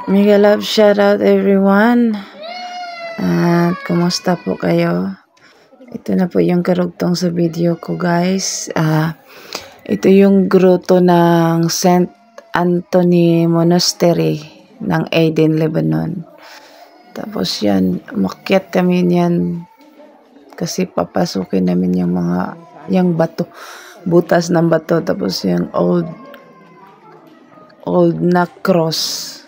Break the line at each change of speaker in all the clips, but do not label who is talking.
Mega love shoutout everyone. At kumusta po kayo? Ito na po yung karugtong sa video ko guys. Ito yung grotto ng St. Anthony Monastery ng Aden, Lebanon. Tapos yan, umakyat kami niyan kasi papasukin namin yung bato, butas ng bato. Tapos yung old na cross.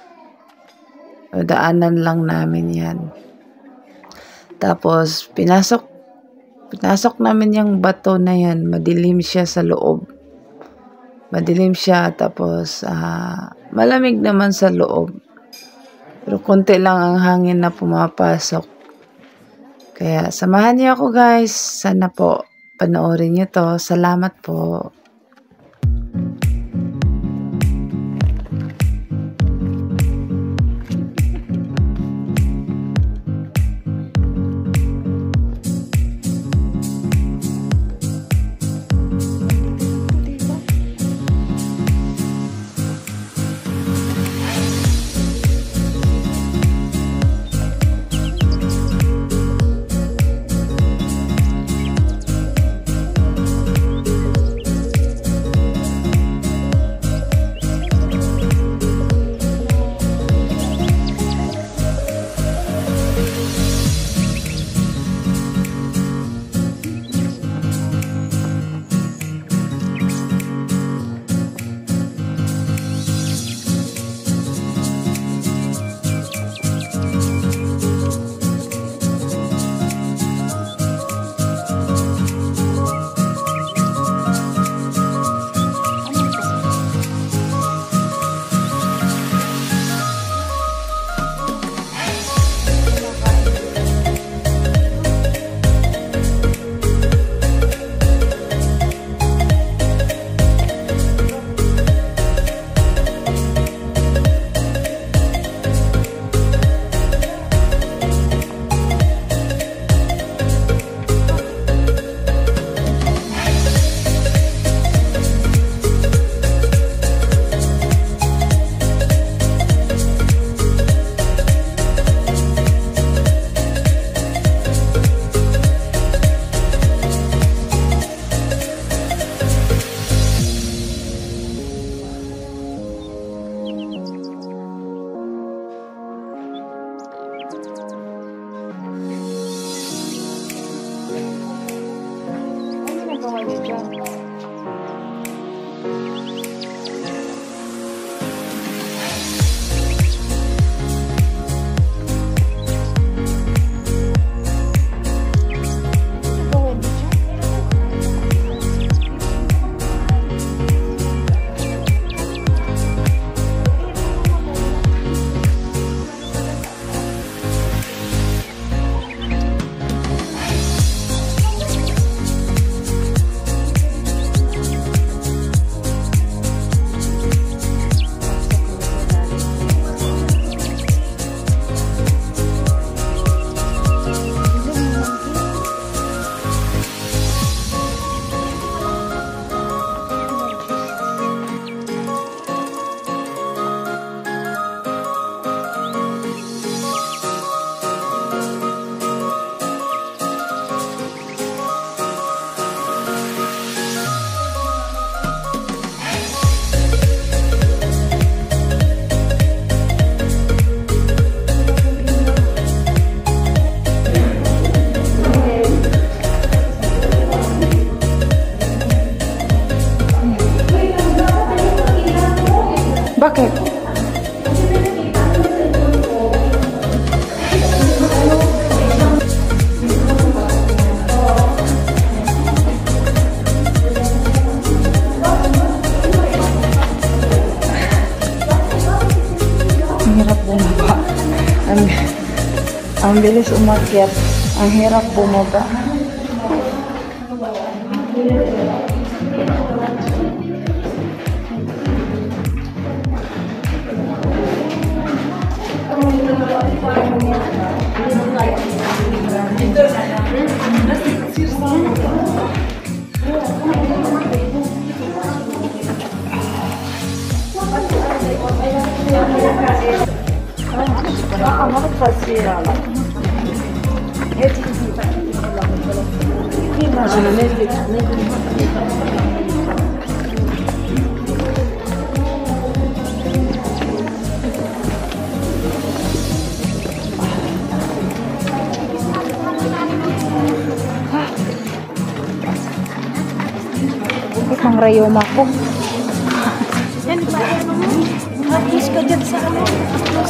Daanan lang namin yan. Tapos pinasok namin yung bato na yan. Madilim siya sa loob. Madilim siya, tapos malamig naman sa loob. Pero konti lang ang hangin na pumapasok. Kaya samahan niyo ako guys. Sana po panoorin niyo to. Salamat po.
Bakit? Ang hirap bumaba. Ang bilis umakyat. Ang hirap bumaba. Mang rayoma ko. Hapis ka dyan sa ano.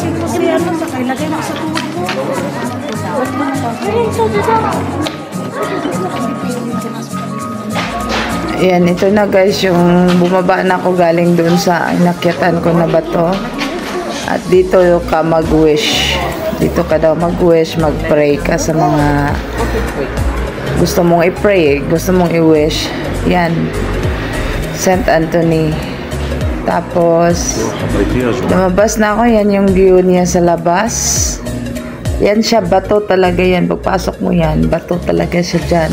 Kasi ano, lagay mo sa tuhod mo.
Ayan, ito na guys, yung bumaba na ako galing doon sa inakyatan ko na bato. At dito ka mag-wish. Dito ka daw mag-wish, mag-pray ka sa mga gusto mong i-pray, gusto mong i-wish. Yan. St. Anthony. Tapos, lumabas na ako. Yan yung view niya sa labas. Yan siya, bato talaga yan. Pagpasok mo yan, bato talaga siya dyan.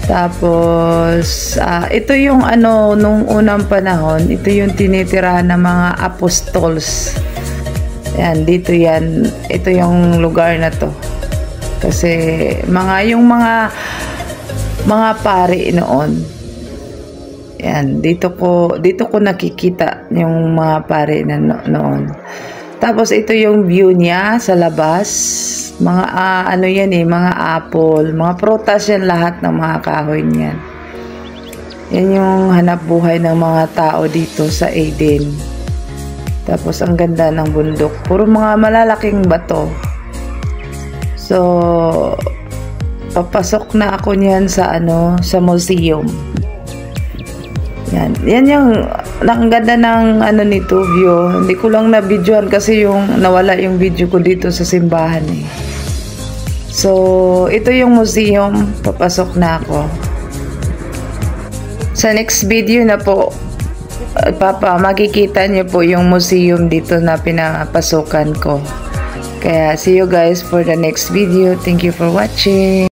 Tapos, ito yung ano, nung unang panahon, ito yung tinitirahan ng mga apostols. Yan, dito yan. Ito yung lugar na to. Kasi, yung mga pari noon. Yan, dito ko nakikita yung mga pare na noon. Tapos ito yung view niya sa labas. Mga ano yan mga apple, mga prutas yan, lahat ng mga kahoy niyan. Yan yung hanap buhay ng mga tao dito sa Eden. Tapos ang ganda ng bundok, puro mga malalaking bato. So papasok na ako niyan sa sa museum. Yan yung ang ganda ng nito view. Hindi ko lang na-videoan kasi nawala yung video ko dito sa simbahan eh. So, ito yung museum. Papasok na ako. Sa next video na po, makikita niyo po yung museum dito na pinapasukan ko. Kaya, see you guys for the next video. Thank you for watching.